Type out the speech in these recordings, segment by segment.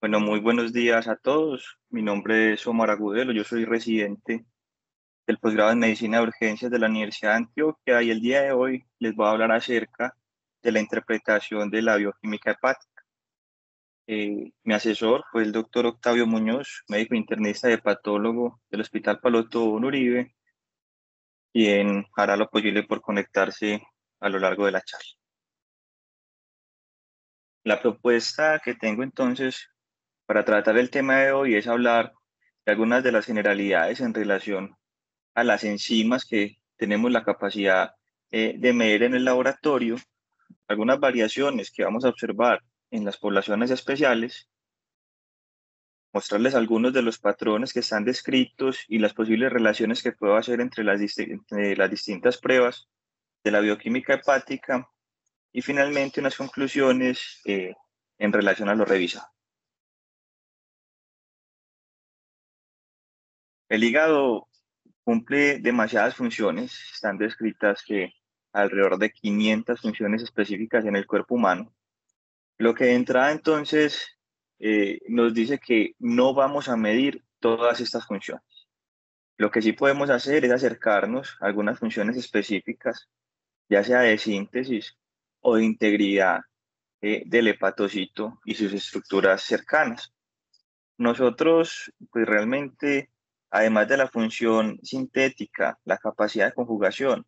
Bueno, muy buenos días a todos. Mi nombre es Omar Agudelo, yo soy residente del posgrado en Medicina de Urgencias de la Universidad de Antioquia y el día de hoy les voy a hablar acerca de la interpretación de la bioquímica hepática. Mi asesor fue el doctor Octavio Muñoz, médico internista y hepatólogo del Hospital Paloto Uribe, quien hará lo posible por conectarse a lo largo de la charla. La propuesta que tengo entonces para tratar el tema de hoy es hablar de algunas de las generalidades en relación a las enzimas que tenemos la capacidad de medir en el laboratorio, algunas variaciones que vamos a observar en las poblaciones especiales, mostrarles algunos de los patrones que están descritos y las posibles relaciones que puedo hacer entre entre las distintas pruebas de la bioquímica hepática y finalmente unas conclusiones en relación a lo revisado. El hígado cumple demasiadas funciones, están descritas que alrededor de 500 funciones específicas en el cuerpo humano, lo que de entrada entonces nos dice que no vamos a medir todas estas funciones. Lo que sí podemos hacer es acercarnos a algunas funciones específicas, ya sea de síntesis o de integridad del hepatocito y sus estructuras cercanas. Nosotros, pues realmente, además de la función sintética, la capacidad de conjugación,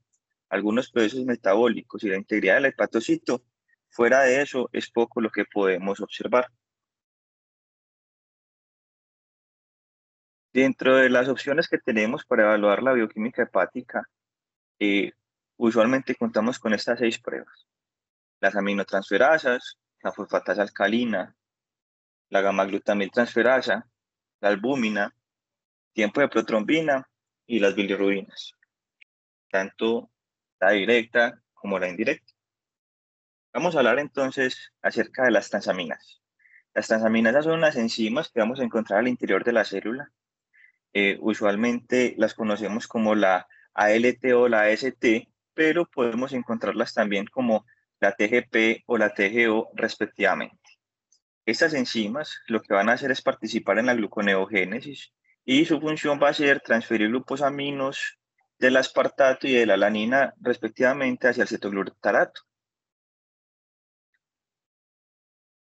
algunos procesos metabólicos y la integridad del hepatocito, fuera de eso es poco lo que podemos observar. Dentro de las opciones que tenemos para evaluar la bioquímica hepática, eh, usualmente contamos con estas 6 pruebas: las aminotransferasas, la fosfatasa alcalina, la gamma-glutamiltransferasa, la albúmina, tiempo de protrombina y las bilirrubinas, tanto la directa como la indirecta. Vamos a hablar entonces acerca de las transaminas. Las transaminasas son unas enzimas que vamos a encontrar al interior de la célula. Usualmente las conocemos como la ALT o la AST, pero podemos encontrarlas también como la TGP o la TGO respectivamente. Estas enzimas lo que van a hacer es participar en la gluconeogénesis y su función va a ser transferir glucosaminos del aspartato y de la alanina respectivamente hacia el cetoglutarato.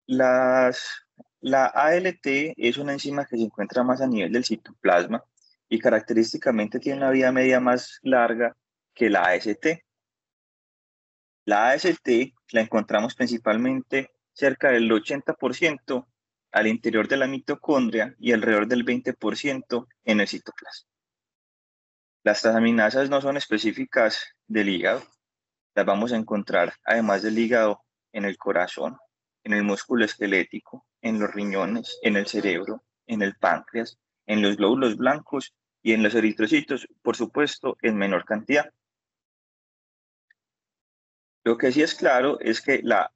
Las, la ALT es una enzima que se encuentra más a nivel del citoplasma y característicamente tiene una vida media más larga que la AST. La AST la encontramos principalmente cerca del 80% al interior de la mitocondria y alrededor del 20% en el citoplasma. Las transaminasas no son específicas del hígado, las vamos a encontrar además del hígado en el corazón, en el músculo esquelético, en los riñones, en el cerebro, en el páncreas, en los glóbulos blancos y en los eritrocitos, por supuesto, en menor cantidad. Lo que sí es claro es que la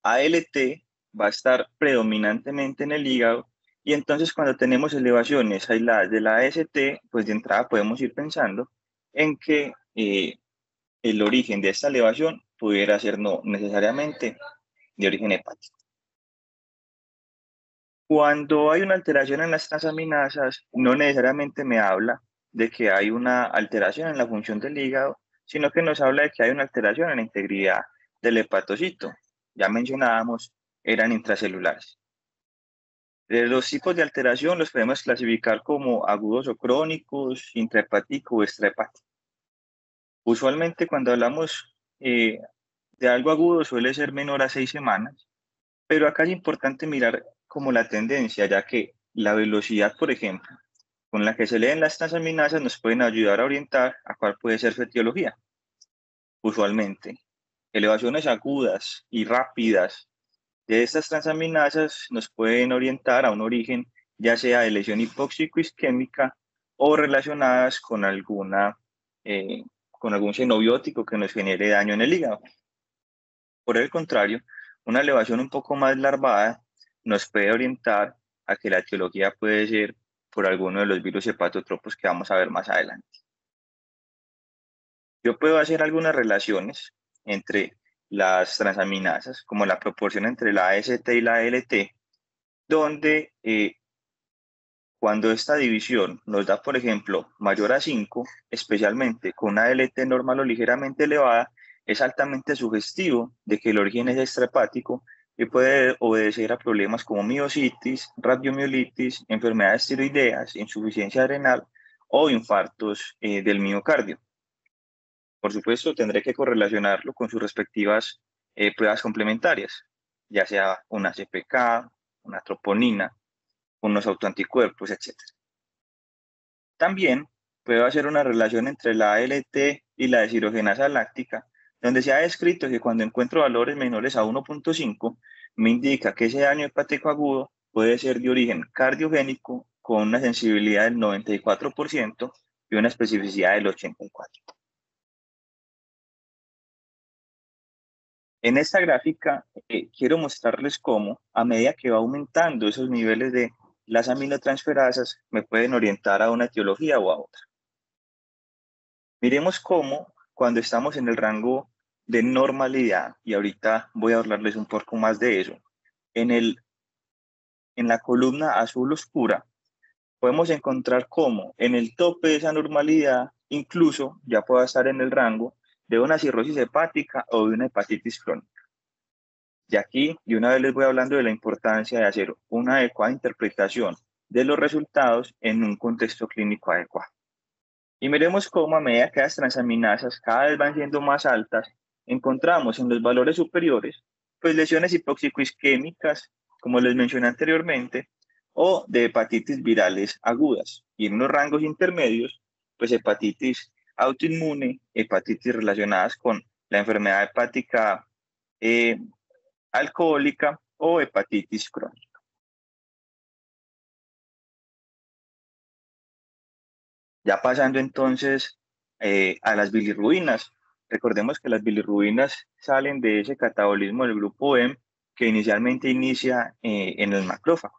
ALT va a estar predominantemente en el hígado y entonces cuando tenemos elevaciones aisladas de la AST, pues de entrada podemos ir pensando en que el origen de esta elevación pudiera ser no necesariamente de origen hepático. Cuando hay una alteración en las transaminasas, no necesariamente me habla de que hay una alteración en la función del hígado, sino que nos habla de que hay una alteración en la integridad del hepatocito. Ya mencionábamos, eran intracelulares. Los tipos de alteración los podemos clasificar como agudos o crónicos, intrahepático o extrahepático. Usualmente cuando hablamos de algo agudo suele ser menor a 6 semanas, pero acá es importante mirar como la tendencia, ya que la velocidad, por ejemplo, con la que se leen las transaminasas nos pueden ayudar a orientar a cuál puede ser su etiología. Usualmente, elevaciones agudas y rápidas de estas transaminasas nos pueden orientar a un origen ya sea de lesión hipóxico-isquémica o relacionadas con algún xenobiótico que nos genere daño en el hígado. Por el contrario, una elevación un poco más larvada nos puede orientar a que la etiología puede ser por alguno de los virus hepatotropos que vamos a ver más adelante. Yo puedo hacer algunas relaciones entre las transaminasas, como la proporción entre la AST y la ALT, donde cuando esta división nos da, por ejemplo, mayor a 5, especialmente con una LT normal o ligeramente elevada, es altamente sugestivo de que el origen es extrahepático y puede obedecer a problemas como miositis, radiomiolitis, enfermedades tiroideas, insuficiencia renal o infartos del miocardio. Por supuesto, tendré que correlacionarlo con sus respectivas pruebas complementarias, ya sea una CPK, una troponina, unos autoanticuerpos, etc. También puedo hacer una relación entre la ALT y la deshidrogenasa láctica, donde se ha descrito que cuando encuentro valores menores a 1.5, me indica que ese daño hepático agudo puede ser de origen cardiogénico con una sensibilidad del 94% y una especificidad del 84%. En esta gráfica quiero mostrarles cómo, a medida que va aumentando esos niveles de las aminotransferasas, me pueden orientar a una etiología o a otra. Miremos cómo cuando estamos en el rango de normalidad, y ahorita voy a hablarles un poco más de eso, en la columna azul oscura, podemos encontrar cómo en el tope de esa normalidad, incluso ya pueda estar en el rango de una cirrosis hepática o de una hepatitis crónica. Y aquí, de una vez les voy hablando de la importancia de hacer una adecuada interpretación de los resultados en un contexto clínico adecuado. Y miremos cómo a medida que las transaminasas cada vez van siendo más altas, encontramos en los valores superiores pues lesiones hipoxicoisquémicas, como les mencioné anteriormente, o de hepatitis virales agudas. Y en unos rangos intermedios, pues hepatitis autoinmune, hepatitis relacionadas con la enfermedad hepática eh, alcohólica o hepatitis crónica. Ya pasando entonces a las bilirrubinas. Recordemos que las bilirrubinas salen de ese catabolismo del grupo M que inicialmente inicia en el macrófago.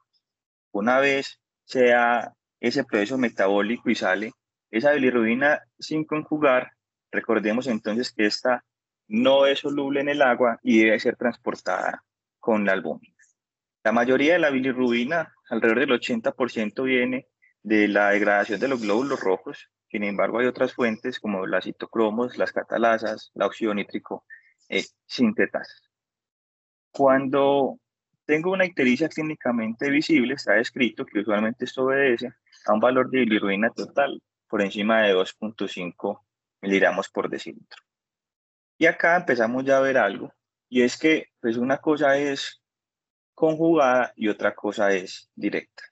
Una vez sea ese proceso metabólico y sale esa bilirrubina sin conjugar, recordemos entonces que esta no es soluble en el agua y debe ser transportada con la albúmina. La mayoría de la bilirrubina, alrededor del 80%, viene de la degradación de los glóbulos rojos. Sin embargo, hay otras fuentes como las citocromos, las catalasas, la óxido nítrico sintetasa. Cuando tengo una ictericia clínicamente visible, está descrito que usualmente esto obedece a un valor de bilirrubina total por encima de 2.5 miligramos por decilitro. Y acá empezamos ya a ver algo, y es que pues una cosa es conjugada y otra cosa es directa.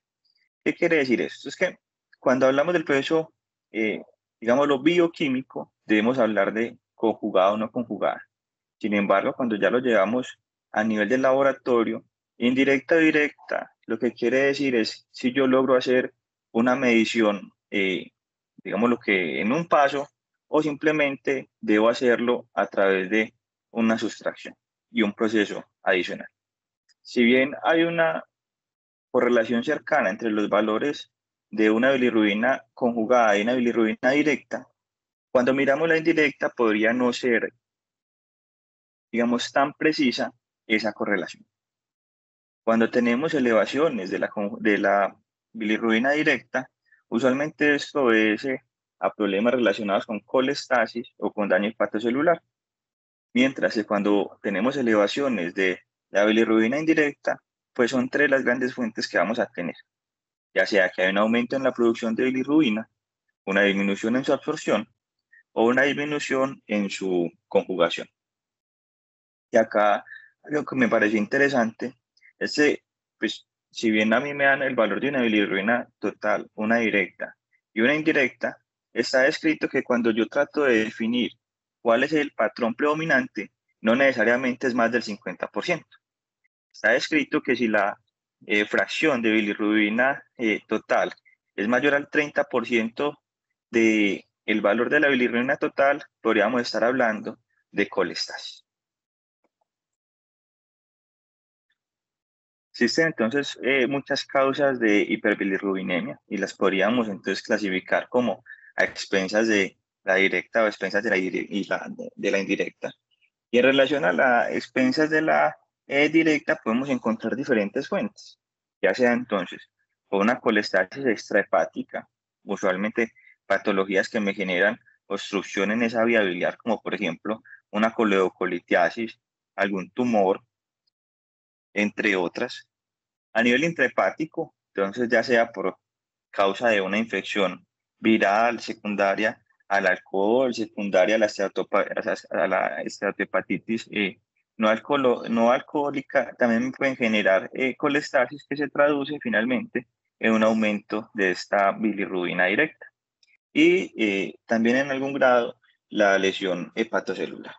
¿Qué quiere decir esto? Es que cuando hablamos del proceso, digamos, lo bioquímico, debemos hablar de conjugada o no conjugada. Sin embargo, cuando ya lo llevamos a nivel del laboratorio, indirecta o directa, lo que quiere decir es si yo logro hacer una medición, digamos, lo que en un paso, o simplemente debo hacerlo a través de una sustracción y un proceso adicional. Si bien hay una correlación cercana entre los valores de una bilirrubina conjugada y una bilirrubina directa, cuando miramos la indirecta podría no ser, digamos, tan precisa esa correlación. Cuando tenemos elevaciones de la bilirrubina directa, usualmente esto obedece a problemas relacionados con colestasis o con daño hepatocelular, mientras que cuando tenemos elevaciones de la bilirrubina indirecta, pues son tres las grandes fuentes que vamos a tener, ya sea que hay un aumento en la producción de bilirrubina, una disminución en su absorción o una disminución en su conjugación. Y acá lo que me pareció interesante es que, pues, si bien a mí me dan el valor de una bilirrubina total, una directa y una indirecta, está descrito que cuando yo trato de definir cuál es el patrón predominante, no necesariamente es más del 50%. Está descrito que si la fracción de bilirrubina total es mayor al 30% del valor de la bilirrubina total, podríamos estar hablando de colestasis. Existen entonces muchas causas de hiperbilirrubinemia y las podríamos entonces clasificar como a expensas de la directa o a expensas de de la indirecta. Y en relación a las expensas de la directa podemos encontrar diferentes fuentes. ya sea entonces por una colestasis extrahepática, usualmente patologías que me generan obstrucción en esa vía biliar, como por ejemplo una coledocolitiasis, algún tumor, entre otras. A nivel intrahepático, entonces ya sea por causa de una infección viral secundaria al alcohol, secundaria a a la esteatohepatitis no alcohólica, también me pueden generar colestasis que se traduce finalmente en un aumento de esta bilirrubina directa. Y también en algún grado la lesión hepatocelular.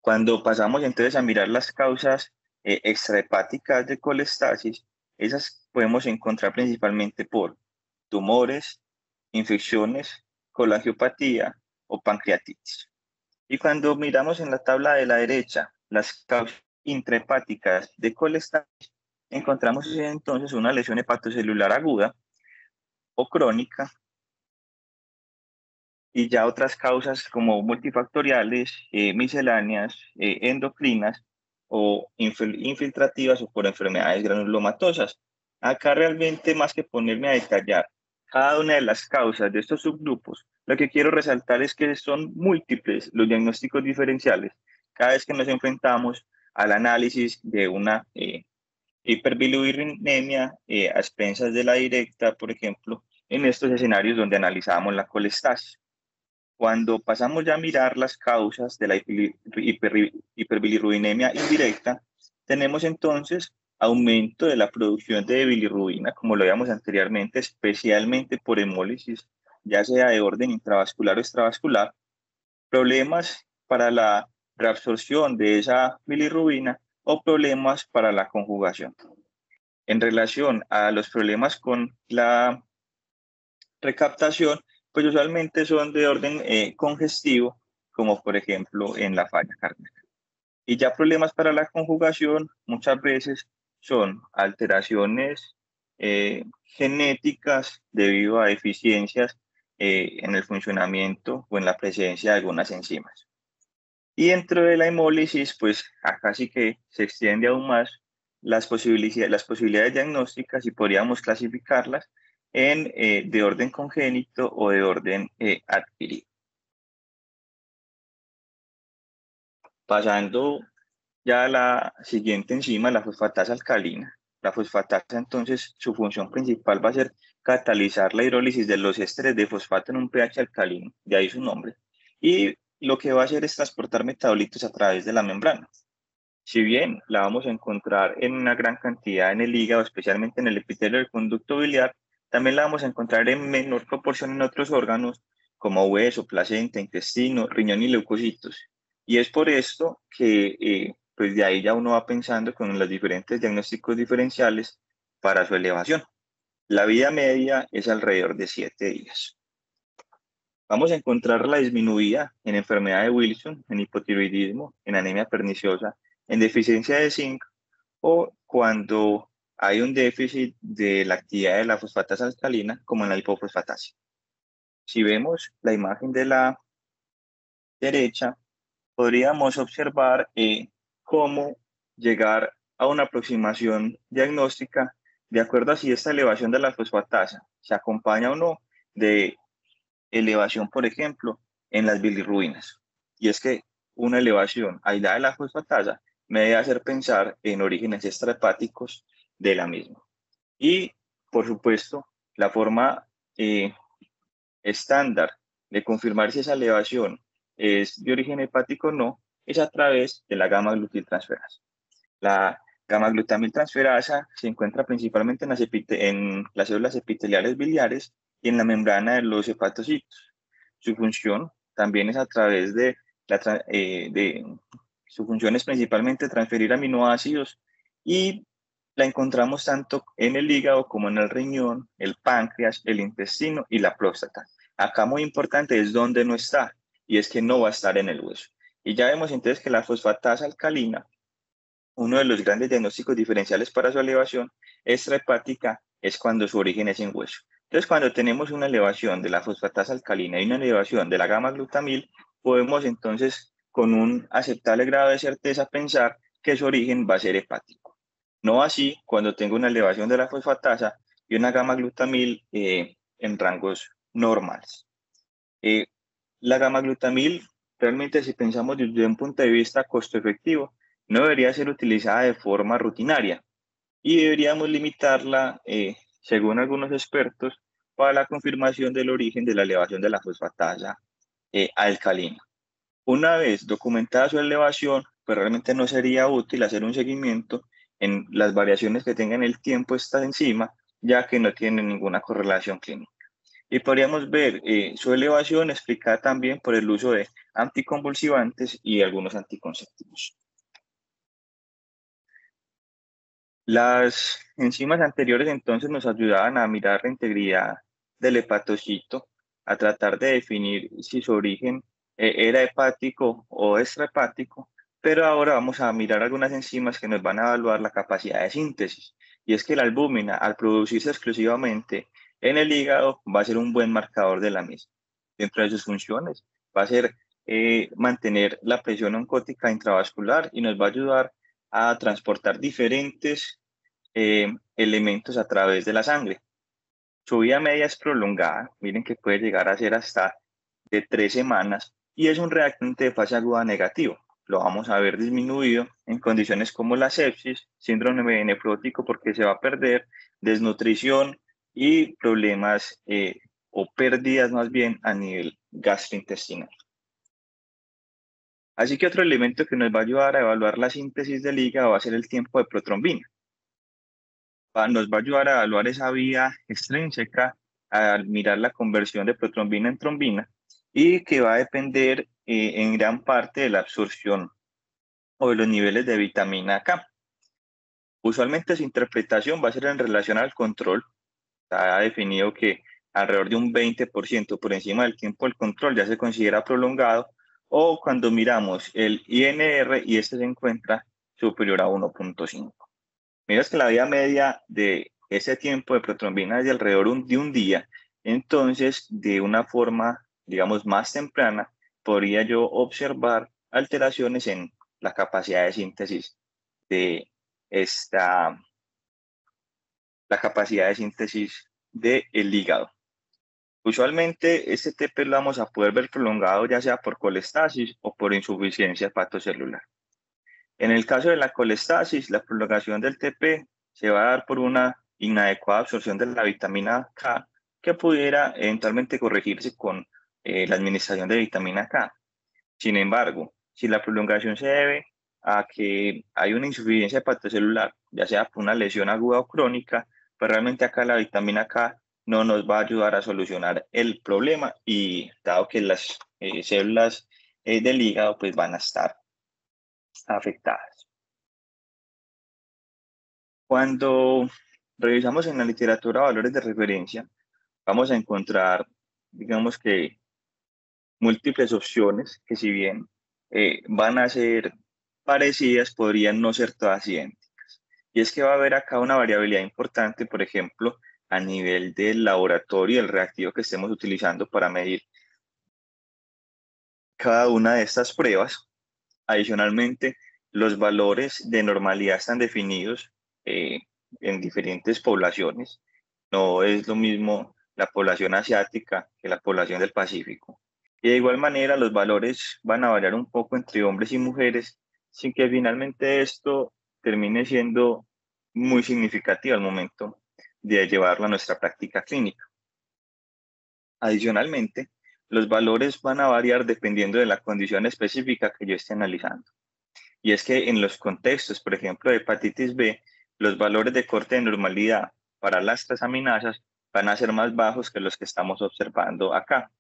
Cuando pasamos entonces a mirar las causas extrahepáticas de colestasis, esas podemos encontrar principalmente por tumores, infecciones, colangiopatía o pancreatitis. Y cuando miramos en la tabla de la derecha las causas intrahepáticas de colestasis, encontramos entonces una lesión hepatocelular aguda o crónica, y ya otras causas como multifactoriales, misceláneas, endocrinas o infiltrativas o por enfermedades granulomatosas. Acá realmente, más que ponerme a detallar cada una de las causas de estos subgrupos, lo que quiero resaltar es que son múltiples los diagnósticos diferenciales cada vez que nos enfrentamos al análisis de una hiperbilirubinemia a expensas de la directa, por ejemplo, en estos escenarios donde analizamos la colestasis. Cuando pasamos ya a mirar las causas de la hiperbilirrubinemia indirecta, tenemos entonces aumento de la producción de bilirrubina, como lo veíamos anteriormente, especialmente por hemólisis, ya sea de orden intravascular o extravascular, problemas para la reabsorción de esa bilirrubina o problemas para la conjugación. En relación a los problemas con la recaptación, pues usualmente son de orden congestivo, como por ejemplo en la falla cardíaca. Y ya problemas para la conjugación muchas veces son alteraciones genéticas debido a deficiencias en el funcionamiento o en la presencia de algunas enzimas. Y dentro de la hemólisis, pues acá sí que se extiende aún más las posibilidades diagnósticas y podríamos clasificarlas en de orden congénito o de orden adquirido. Pasando ya a la siguiente enzima, la fosfatasa alcalina. La fosfatasa, entonces, su función principal va a ser catalizar la hidrólisis de los ésteres de fosfato en un pH alcalino, de ahí su nombre. Y lo que va a hacer es transportar metabolitos a través de la membrana. Si bien la vamos a encontrar en una gran cantidad en el hígado, especialmente en el epitelio del conducto biliar, también la vamos a encontrar en menor proporción en otros órganos como hueso, placenta, intestino, riñón y leucocitos. Y es por esto que pues de ahí ya uno va pensando con los diferentes diagnósticos diferenciales para su elevación. La vida media es alrededor de 7 días. Vamos a encontrar la disminuida en enfermedad de Wilson, en hipotiroidismo, en anemia perniciosa, en deficiencia de zinc o cuando hay un déficit de la actividad de la fosfatasa alcalina, como en la hipofosfatasia. Si vemos la imagen de la derecha, podríamos observar cómo llegar a una aproximación diagnóstica de acuerdo a si esta elevación de la fosfatasa se acompaña o no de elevación, por ejemplo, en las bilirrubinas. Y es que una elevación aislada de la fosfatasa me debe hacer pensar en orígenes extrahepáticos de la misma. Y, por supuesto, la forma estándar de confirmar si esa elevación es de origen hepático o no es a través de la gamma-glutiltransferasa. La gamma-glutamiltransferasa se encuentra principalmente en las células epiteliales biliares y en la membrana de los hepatocitos. Su función también es a través su función es principalmente transferir aminoácidos y la encontramos tanto en el hígado como en el riñón, el páncreas, el intestino y la próstata. Acá muy importante es dónde no está, y es que no va a estar en el hueso. Y ya vemos entonces que la fosfatasa alcalina, uno de los grandes diagnósticos diferenciales para su elevación extrahepática, es cuando su origen es en hueso. Entonces, cuando tenemos una elevación de la fosfatasa alcalina y una elevación de la gamma-glutamil, podemos entonces, con un aceptable grado de certeza, pensar que su origen va a ser hepático. No así cuando tengo una elevación de la fosfatasa y una gamma-glutamil en rangos normales. La gamma-glutamil, realmente si pensamos desde un punto de vista costo-efectivo, no debería ser utilizada de forma rutinaria y deberíamos limitarla, según algunos expertos, para la confirmación del origen de la elevación de la fosfatasa alcalina. Una vez documentada su elevación, pues realmente no sería útil hacer un seguimiento en las variaciones que tenga en el tiempo esta enzima, ya que no tiene ninguna correlación clínica. Y podríamos ver su elevación explicada también por el uso de anticonvulsivantes y algunos anticonceptivos. Las enzimas anteriores entonces nos ayudaban a mirar la integridad del hepatocito, a tratar de definir si su origen era hepático o extrahepático, pero ahora vamos a mirar algunas enzimas que nos van a evaluar la capacidad de síntesis. Y es que la albúmina, al producirse exclusivamente en el hígado, va a ser un buen marcador de la misma. Dentro de sus funciones, va a ser mantener la presión oncótica intravascular y nos va a ayudar a transportar diferentes elementos a través de la sangre. Su vida media es prolongada, miren que puede llegar a ser hasta de 3 semanas y es un reactante de fase aguda negativo. Lo vamos a ver disminuido en condiciones como la sepsis, síndrome nefrótico porque se va a perder, desnutrición y problemas o pérdidas más bien a nivel gastrointestinal. Así que otro elemento que nos va a ayudar a evaluar la síntesis del hígado va a ser el tiempo de protrombina. Nos va a ayudar a evaluar esa vía extrínseca, a mirar la conversión de protrombina en trombina y que va a depender en gran parte de la absorción o de los niveles de vitamina K. Usualmente su interpretación va a ser en relación al control. Está definido que alrededor de un 20% por encima del tiempo del control ya se considera prolongado, o cuando miramos el INR y este se encuentra superior a 1.5. Miras que la vida media de ese tiempo de protrombina es de alrededor de un día, entonces de una forma, digamos, más temprana, podría yo observar alteraciones en la capacidad de síntesis de la capacidad de síntesis del hígado. Usualmente este TP lo vamos a poder ver prolongado ya sea por colestasis o por insuficiencia hepatocelular. En el caso de la colestasis, la prolongación del TP se va a dar por una inadecuada absorción de la vitamina K que pudiera eventualmente corregirse con la administración de vitamina K. Sin embargo, si la prolongación se debe a que hay una insuficiencia hepatocelular, ya sea por una lesión aguda o crónica, pues realmente acá la vitamina K no nos va a ayudar a solucionar el problema y dado que las células del hígado pues van a estar afectadas. Cuando revisamos en la literatura valores de referencia, vamos a encontrar, digamos que, múltiples opciones que si bien van a ser parecidas, podrían no ser todas idénticas. Y es que va a haber acá una variabilidad importante, por ejemplo, a nivel del laboratorio, el reactivo que estemos utilizando para medir cada una de estas pruebas. Adicionalmente, los valores de normalidad están definidos en diferentes poblaciones. No es lo mismo la población asiática que la población del Pacífico. Y de igual manera, los valores van a variar un poco entre hombres y mujeres, sin que finalmente esto termine siendo muy significativo al momento de llevarlo a nuestra práctica clínica. Adicionalmente, los valores van a variar dependiendo de la condición específica que yo esté analizando. Y es que en los contextos, por ejemplo, de hepatitis B, los valores de corte de normalidad para las transaminasas van a ser más bajos que los que estamos observando acá.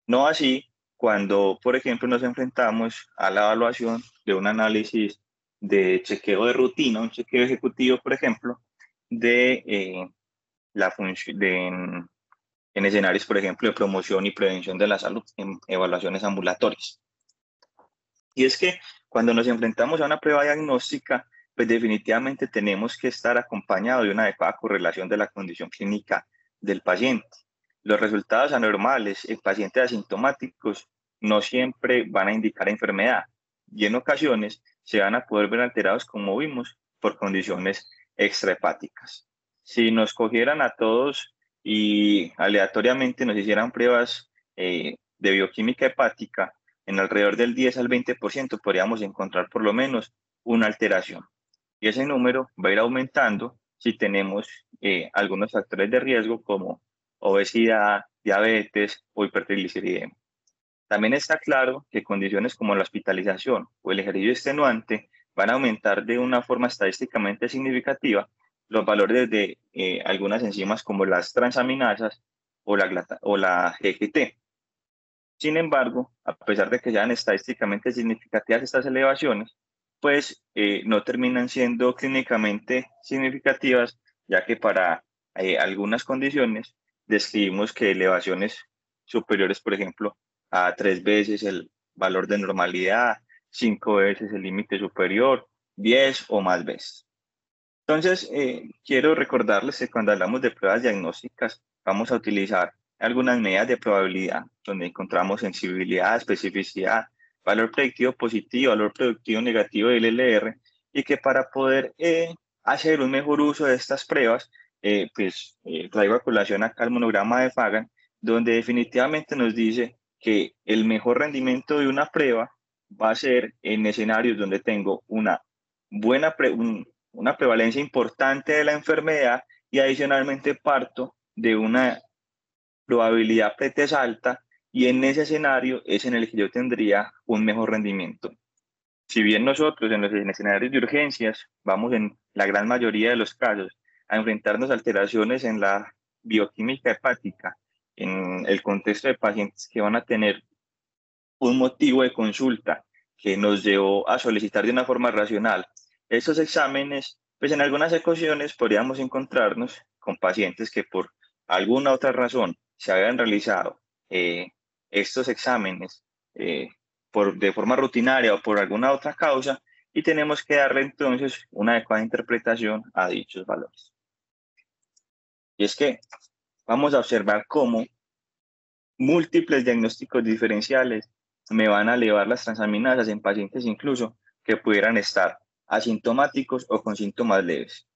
No así cuando, por ejemplo, nos enfrentamos a la evaluación de un análisis de chequeo de rutina, un chequeo ejecutivo, por ejemplo, de la función en escenarios, por ejemplo, de promoción y prevención de la salud, en evaluaciones ambulatorias. Y es que cuando nos enfrentamos a una prueba diagnóstica, pues definitivamente tenemos que estar acompañados de una adecuada correlación de la condición clínica del paciente. Los resultados anormales en pacientes asintomáticos no siempre van a indicar enfermedad y en ocasiones se van a poder ver alterados, como vimos, por condiciones extrahepáticas. Si nos cogieran a todos y aleatoriamente nos hicieran pruebas de bioquímica hepática, en alrededor del 10 al 20% podríamos encontrar por lo menos una alteración. Y ese número va a ir aumentando si tenemos algunos factores de riesgo como obesidad, diabetes o hipertrigliceridemia. También está claro que condiciones como la hospitalización o el ejercicio extenuante van a aumentar de una forma estadísticamente significativa los valores de algunas enzimas como las transaminasas o la GGT. Sin embargo, a pesar de que sean estadísticamente significativas estas elevaciones, pues no terminan siendo clínicamente significativas, ya que para algunas condiciones describimos que elevaciones superiores, por ejemplo, a 3 veces el valor de normalidad, 5 veces el límite superior, 10 o más veces. Entonces, quiero recordarles que cuando hablamos de pruebas diagnósticas, vamos a utilizar algunas medidas de probabilidad, donde encontramos sensibilidad, especificidad, valor predictivo positivo, valor predictivo negativo del LR, y que para poder hacer un mejor uso de estas pruebas, traigo a colación acá el monograma de Fagan, donde definitivamente nos dice que el mejor rendimiento de una prueba va a ser en escenarios donde tengo una buena una prevalencia importante de la enfermedad y adicionalmente parto de una probabilidad pretest alta, y en ese escenario es en el que yo tendría un mejor rendimiento. Si bien nosotros en los escenarios de urgencias vamos en la gran mayoría de los casos a enfrentarnos a alteraciones en la bioquímica hepática, en el contexto de pacientes que van a tener un motivo de consulta que nos llevó a solicitar de una forma racional estos exámenes, pues en algunas ocasiones podríamos encontrarnos con pacientes que por alguna otra razón se habían realizado estos exámenes de forma rutinaria o por alguna otra causa, y tenemos que darle entonces una adecuada interpretación a dichos valores. Y es que vamos a observar cómo múltiples diagnósticos diferenciales me van a elevar las transaminasas en pacientes incluso que pudieran estar asintomáticos o con síntomas leves.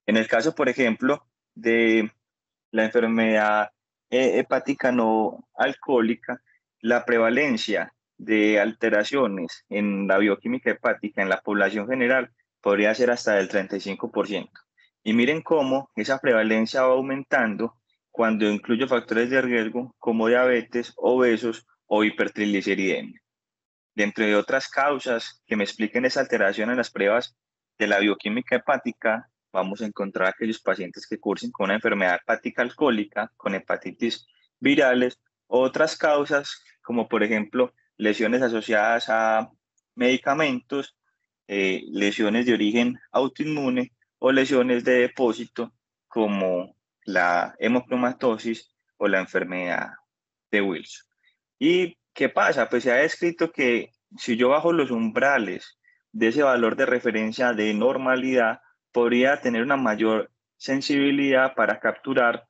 En el caso, por ejemplo, de la enfermedad hepática no alcohólica, la prevalencia de alteraciones en la bioquímica hepática en la población general podría ser hasta del 35%. Y miren cómo esa prevalencia va aumentando cuando incluye factores de riesgo como diabetes, obesos o hipertrigliceridemia. Dentro de otras causas que me expliquen esa alteración en las pruebas de la bioquímica hepática, vamos a encontrar aquellos pacientes que cursen con una enfermedad hepática alcohólica, con hepatitis virales, otras causas como por ejemplo lesiones asociadas a medicamentos, lesiones de origen autoinmune o lesiones de depósito como la hemocromatosis o la enfermedad de Wilson. ¿Y qué pasa? Pues se ha descrito que si yo bajo los umbrales de ese valor de referencia de normalidad, podría tener una mayor sensibilidad para capturar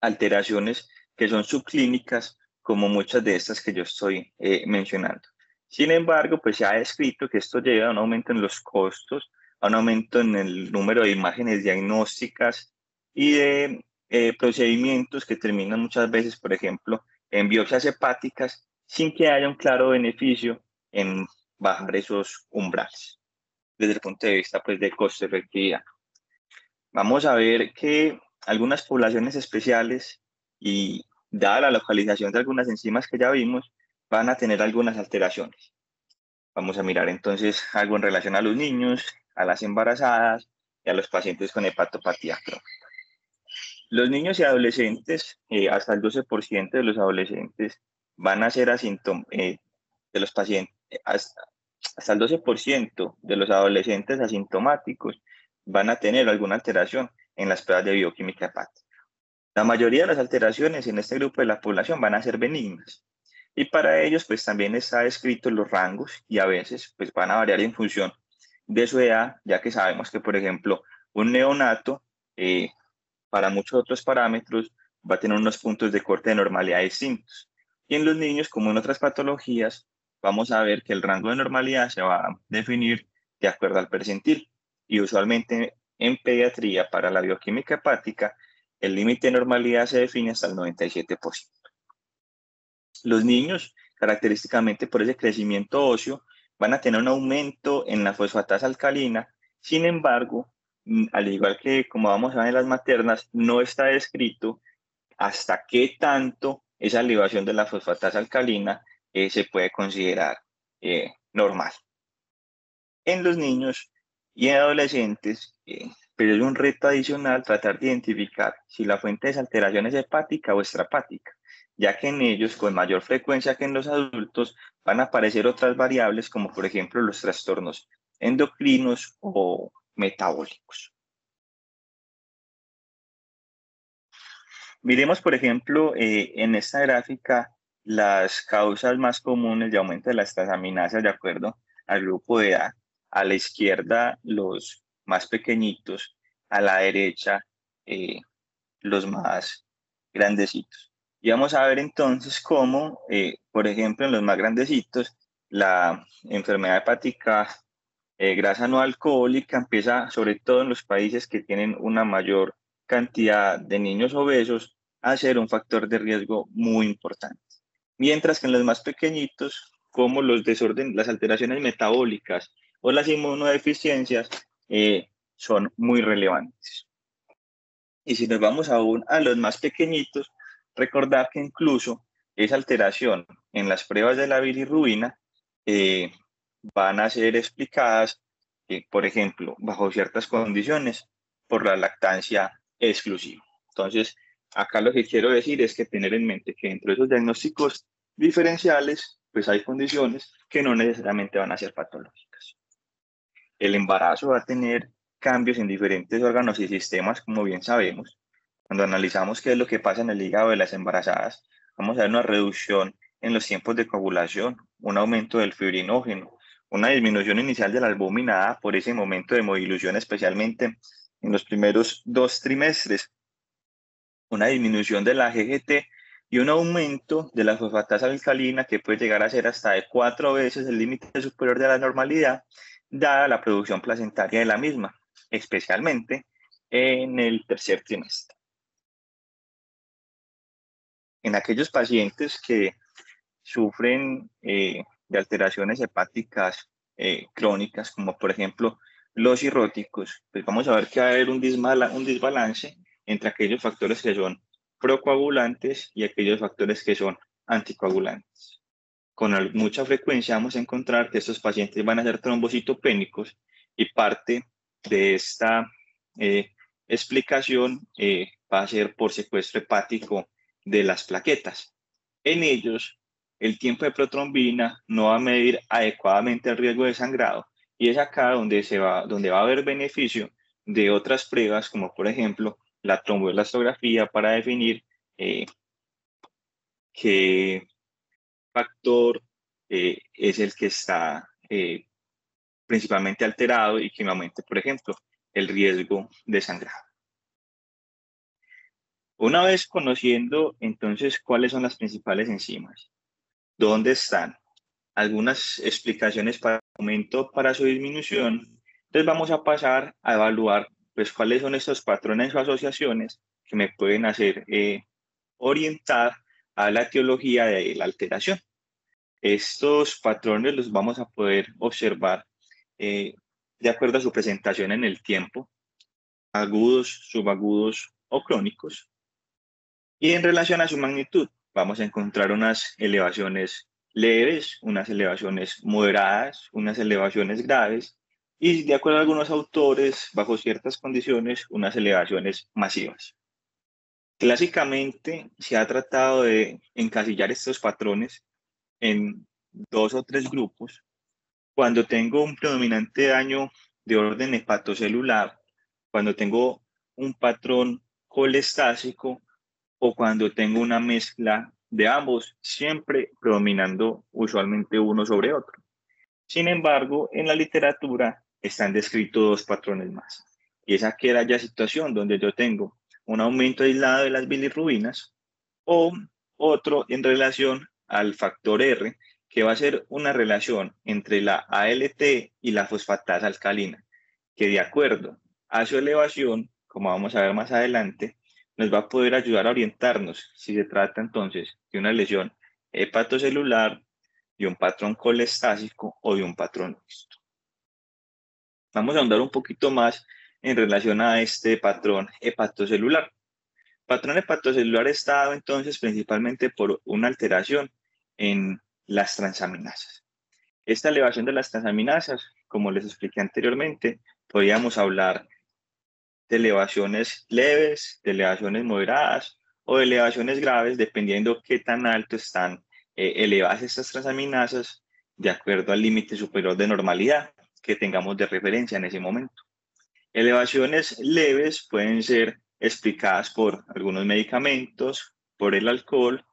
alteraciones que son subclínicas, como muchas de estas que yo estoy mencionando. Sin embargo, pues se ha descrito que esto lleva a un aumento en los costos, a un aumento en el número de imágenes diagnósticas y de procedimientos que terminan muchas veces, por ejemplo, en biopsias hepáticas, sin que haya un claro beneficio en bajar esos umbrales, desde el punto de vista pues, de costo-efectividad. Vamos a ver que algunas poblaciones especiales y dada la localización de algunas enzimas que ya vimos, van a tener algunas alteraciones. Vamos a mirar entonces algo en relación a los niños, a las embarazadas y a los pacientes con hepatopatía crónica. Los niños y adolescentes, hasta el 12% de los adolescentes van a ser de los pacientes, hasta el 12% de los adolescentes asintomáticos van a tener alguna alteración en las pruebas de bioquímica hepática. La mayoría de las alteraciones en este grupo de la población van a ser benignas. Y para ellos, pues también está descrito los rangos y a veces pues van a variar en función de su edad, ya que sabemos que, por ejemplo, un neonato, para muchos otros parámetros, va a tener unos puntos de corte de normalidad distintos. Y en los niños, como en otras patologías, vamos a ver que el rango de normalidad se va a definir de acuerdo al percentil. Y usualmente en pediatría, para la bioquímica hepática, el límite de normalidad se define hasta el 97%. Los niños, característicamente por ese crecimiento óseo, van a tener un aumento en la fosfatasa alcalina. Sin embargo, al igual que como vamos a ver en las maternas, no está descrito hasta qué tanto esa elevación de la fosfatasa alcalina se puede considerar normal. En los niños y adolescentes, pero es un reto adicional tratar de identificar si la fuente de alteración es hepática o extrahepática, ya que en ellos, con mayor frecuencia que en los adultos, van a aparecer otras variables como por ejemplo los trastornos endocrinos o metabólicos. Miremos, por ejemplo, en esta gráfica las causas más comunes de aumento de las transaminasas de acuerdo al grupo de edad. A la izquierda, los más pequeñitos, a la derecha, los más grandecitos. Y vamos a ver entonces cómo, por ejemplo, en los más grandecitos, la enfermedad hepática grasa no alcohólica empieza, sobre todo en los países que tienen una mayor cantidad de niños obesos, a ser un factor de riesgo muy importante. Mientras que en los más pequeñitos, como los desórdenes, las alteraciones metabólicas o las inmunodeficiencias, son muy relevantes. Y si nos vamos aún a los más pequeñitos, recordar que incluso esa alteración en las pruebas de la bilirrubina eh, van a ser explicadas, por ejemplo, bajo ciertas condiciones, por la lactancia exclusiva. Entonces, acá lo que quiero decir es que tener en mente que dentro de esos diagnósticos diferenciales, pues hay condiciones que no necesariamente van a ser patológicas. El embarazo va a tener cambios en diferentes órganos y sistemas, como bien sabemos. Cuando analizamos qué es lo que pasa en el hígado de las embarazadas, vamos a ver una reducción en los tiempos de coagulación, un aumento del fibrinógeno, una disminución inicial de la albúmina A por ese momento de movilización, especialmente en los primeros 2 trimestres, una disminución de la GGT y un aumento de la fosfatasa alcalina que puede llegar a ser hasta de 4 veces el límite superior de la normalidad, dada la producción placentaria de la misma, especialmente en el tercer trimestre. En aquellos pacientes que sufren de alteraciones hepáticas crónicas, como por ejemplo los cirróticos, pues vamos a ver que va a haber un desbalance entre aquellos factores que son procoagulantes y aquellos factores que son anticoagulantes. Con mucha frecuencia vamos a encontrar que estos pacientes van a ser trombocitopénicos y parte de esta explicación va a ser por secuestro hepático de las plaquetas. En ellos, el tiempo de protrombina no va a medir adecuadamente el riesgo de sangrado y es acá donde va a haber beneficio de otras pruebas, como por ejemplo la tromboelastografía para definir qué factor es el que está principalmente alterado y que me aumente, por ejemplo, el riesgo de sangrado. Una vez conociendo entonces cuáles son las principales enzimas, dónde están, algunas explicaciones para el aumento, para su disminución, entonces vamos a pasar a evaluar pues cuáles son estos patrones o asociaciones que me pueden hacer orientar a la etiología de la alteración. Estos patrones los vamos a poder observar de acuerdo a su presentación en el tiempo, agudos, subagudos o crónicos. Y en relación a su magnitud, vamos a encontrar unas elevaciones leves, unas elevaciones moderadas, unas elevaciones graves y, de acuerdo a algunos autores, bajo ciertas condiciones, unas elevaciones masivas. Clásicamente se ha tratado de encasillar estos patrones en 2 o 3 grupos. Cuando tengo un predominante daño de orden hepatocelular, cuando tengo un patrón colestásico o cuando tengo una mezcla de ambos, siempre predominando usualmente uno sobre otro. Sin embargo, en la literatura están descritos 2 patrones más. Y es aquella situación donde yo tengo un aumento aislado de las bilirrubinas o otro en relación al factor R, que va a ser una relación entre la ALT y la fosfatasa alcalina, que de acuerdo a su elevación, como vamos a ver más adelante, nos va a poder ayudar a orientarnos si se trata entonces de una lesión hepatocelular, de un patrón colestásico o de un patrón mixto. Vamos a ahondar un poquito más en relación a este patrón hepatocelular. El patrón hepatocelular está dado entonces principalmente por una alteración en las transaminasas. Esta elevación de las transaminasas, como les expliqué anteriormente, podríamos hablar de elevaciones leves, de elevaciones moderadas o de elevaciones graves, dependiendo qué tan alto están elevadas estas transaminasas de acuerdo al límite superior de normalidad que tengamos de referencia en ese momento. Elevaciones leves pueden ser explicadas por algunos medicamentos, por el alcohol,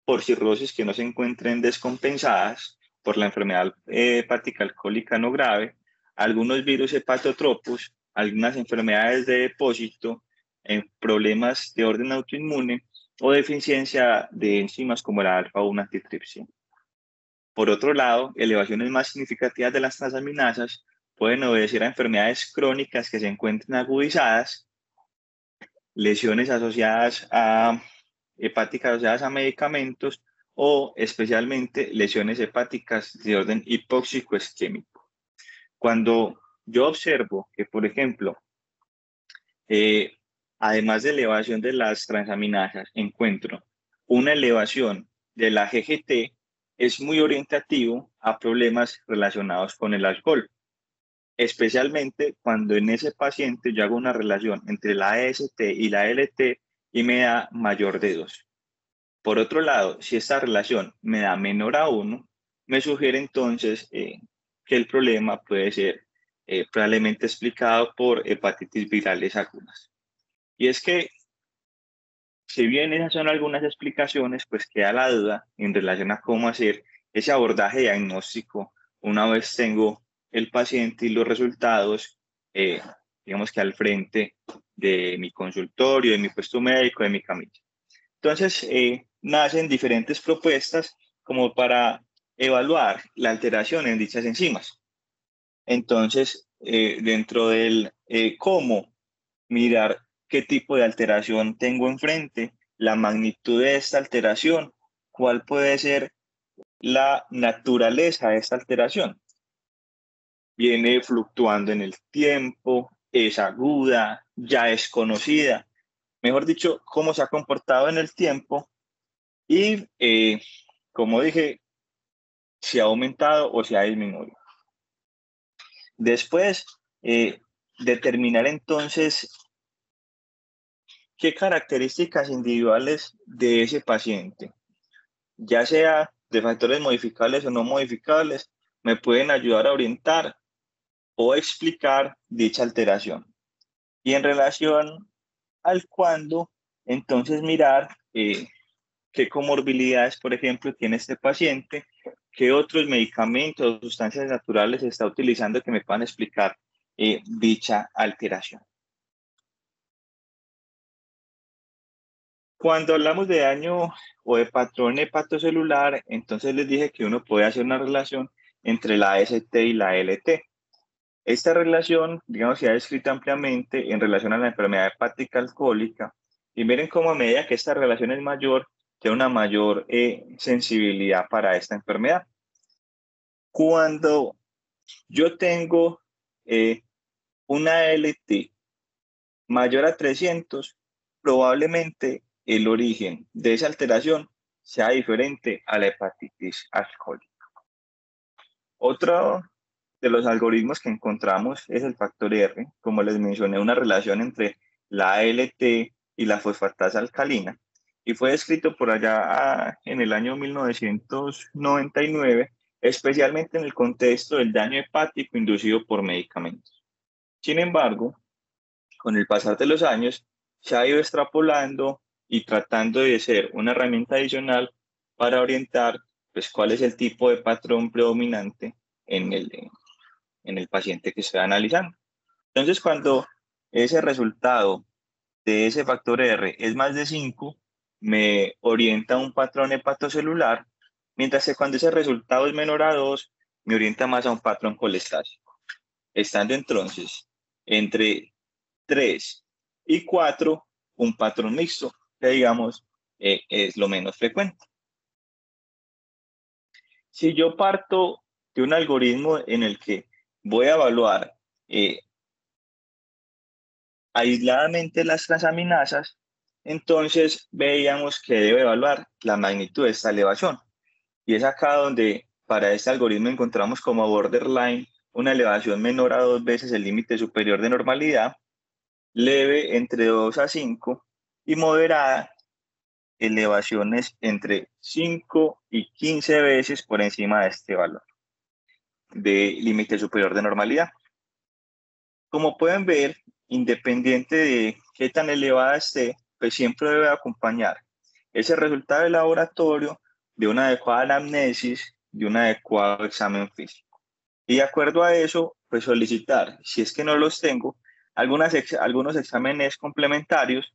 por cirrosis que no se encuentren descompensadas, por la enfermedad hepática alcohólica no grave, algunos virus hepatotropos, algunas enfermedades de depósito, problemas de orden autoinmune o deficiencia de enzimas como la alfa-1 antitripsina. Por otro lado, elevaciones más significativas de las transaminasas pueden obedecer a enfermedades crónicas que se encuentren agudizadas, lesiones asociadas a hepáticas asociadas a medicamentos o especialmente lesiones hepáticas de orden hipóxico isquémico. Cuando yo observo que, por ejemplo, además de elevación de las transaminasas, encuentro una elevación de la GGT, es muy orientativo a problemas relacionados con el alcohol, especialmente cuando en ese paciente yo hago una relación entre la AST y la LT y me da mayor de 2. Por otro lado, si esta relación me da menor a 1, me sugiere entonces que el problema puede ser probablemente explicado por hepatitis virales agudas. Y es que, si bien esas son algunas explicaciones, pues queda la duda en relación a cómo hacer ese abordaje diagnóstico una vez tengo el paciente y los resultados, digamos que al frente de mi consultorio, de mi puesto médico, de mi camilla. Entonces, nacen diferentes propuestas como para evaluar la alteración en dichas enzimas. Entonces, dentro del cómo mirar qué tipo de alteración tengo enfrente, la magnitud de esta alteración, cuál puede ser la naturaleza de esta alteración. Viene fluctuando en el tiempo, es aguda, ya es conocida. Mejor dicho, cómo se ha comportado en el tiempo y, como dije, si ha aumentado o si ha disminuido. Después, determinar entonces qué características individuales de ese paciente, ya sea de factores modificables o no modificables, me pueden ayudar a orientar o explicar dicha alteración. Y en relación al cuándo, entonces mirar qué comorbilidades, por ejemplo, tiene este paciente, qué otros medicamentos o sustancias naturales está utilizando que me puedan explicar dicha alteración. Cuando hablamos de daño o de patrón hepatocelular, entonces les dije que uno puede hacer una relación entre la AST y la LT. Esta relación, digamos, se ha descrito ampliamente en relación a la enfermedad hepática alcohólica y miren cómo a medida que esta relación es mayor, tiene una mayor sensibilidad para esta enfermedad. Cuando yo tengo una LT mayor a 300, probablemente el origen de esa alteración sea diferente a la hepatitis alcohólica. Otro de los algoritmos que encontramos es el factor R, como les mencioné, una relación entre la ALT y la fosfatasa alcalina, y fue descrito por allá en el año 1999, especialmente en el contexto del daño hepático inducido por medicamentos. Sin embargo, con el pasar de los años, se ha ido extrapolando y tratando de ser una herramienta adicional para orientar pues, cuál es el tipo de patrón predominante en el paciente que estoy analizando. Entonces, cuando ese resultado de ese factor R es más de 5, me orienta a un patrón hepatocelular. Mientras que cuando ese resultado es menor a 2, me orienta más a un patrón colestásico. Estando entonces entre 3 y 4, un patrón mixto, que digamos es lo menos frecuente. Si yo parto de un algoritmo en el que voy a evaluar aisladamente las transaminasas, entonces veíamos que debe evaluar la magnitud de esta elevación. Y es acá donde para este algoritmo encontramos como borderline una elevación menor a 2 veces el límite superior de normalidad, leve entre 2 a 5 y moderada elevaciones entre 5 y 15 veces por encima de este valor de límite superior de normalidad. Como pueden ver, independiente de qué tan elevada esté, pues siempre debe acompañar ese resultado de laboratorio de una adecuada anamnesis, de un adecuado examen físico. Y de acuerdo a eso, pues solicitar, si es que no los tengo, algunos exámenes complementarios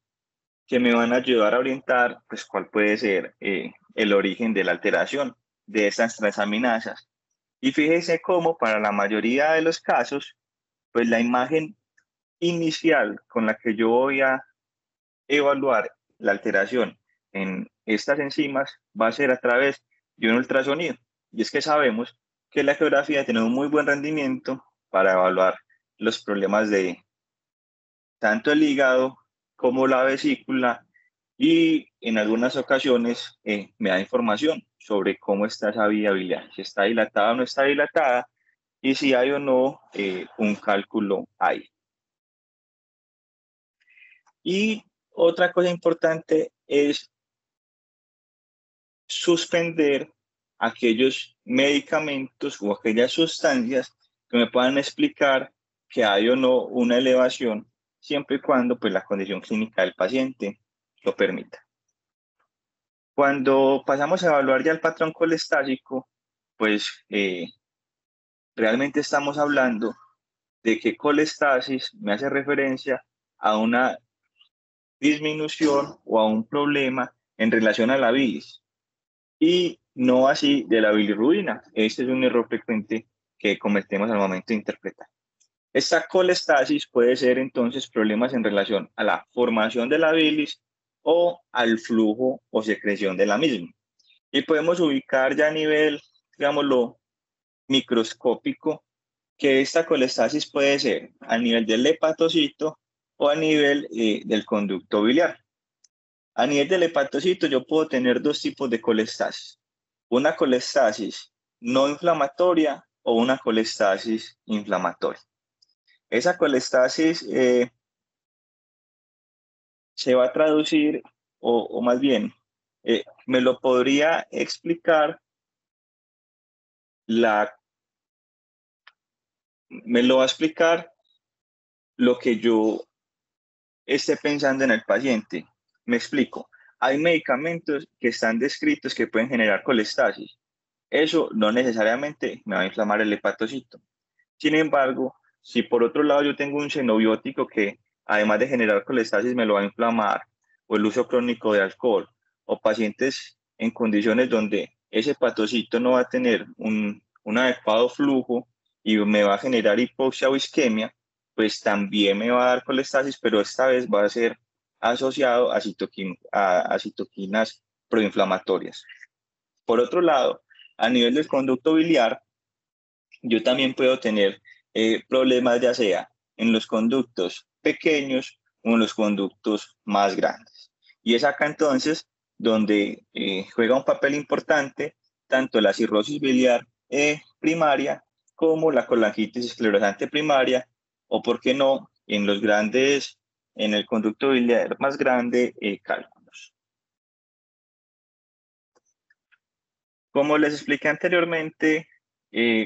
que me van a ayudar a orientar pues cuál puede ser el origen de la alteración de estas transaminasas. Y fíjese cómo para la mayoría de los casos, pues la imagen inicial con la que yo voy a evaluar la alteración en estas enzimas va a ser a través de un ultrasonido. Y es que sabemos que la ecografía tiene un muy buen rendimiento para evaluar los problemas de tanto el hígado como la vesícula y en algunas ocasiones me da información sobre cómo está esa viabilidad, si está dilatada o no está dilatada y si hay o no un cálculo ahí. Y otra cosa importante es suspender aquellos medicamentos o aquellas sustancias que me puedan explicar que hay o no una elevación, siempre y cuando pues, la condición clínica del paciente lo permita. Cuando pasamos a evaluar ya el patrón colestásico, pues realmente estamos hablando de que colestasis me hace referencia a una disminución o a un problema en relación a la bilis y no así de la bilirrubina. Este es un error frecuente que cometemos al momento de interpretar. Esta colestasis puede ser entonces problemas en relación a la formación de la bilis o al flujo o secreción de la misma. Y podemos ubicar ya a nivel, digámoslo, microscópico, que esta colestasis puede ser a nivel del hepatocito o a nivel del conducto biliar. A nivel del hepatocito yo puedo tener dos tipos de colestasis. Una colestasis no inflamatoria o una colestasis inflamatoria. Esa colestasis se va a traducir, o más bien, me lo podría explicar me lo va a explicar lo que yo esté pensando en el paciente. Me explico. Hay medicamentos que están descritos que pueden generar colestasis. Eso no necesariamente me va a inflamar el hepatocito. Sin embargo, si por otro lado yo tengo un xenobiótico que además de generar colestasis me lo va a inflamar, o el uso crónico de alcohol, o pacientes en condiciones donde ese hepatocito no va a tener un adecuado flujo y me va a generar hipoxia o isquemia, pues también me va a dar colestasis, pero esta vez va a ser asociado a citoquinas proinflamatorias. Por otro lado, a nivel del conducto biliar, yo también puedo tener problemas ya sea en los conductos pequeños o en los conductos más grandes. Y es acá entonces donde juega un papel importante tanto la cirrosis biliar primaria como la colangitis esclerosante primaria o, por qué no, en los grandes, en el conducto biliar más grande, cálculos. Como les expliqué anteriormente,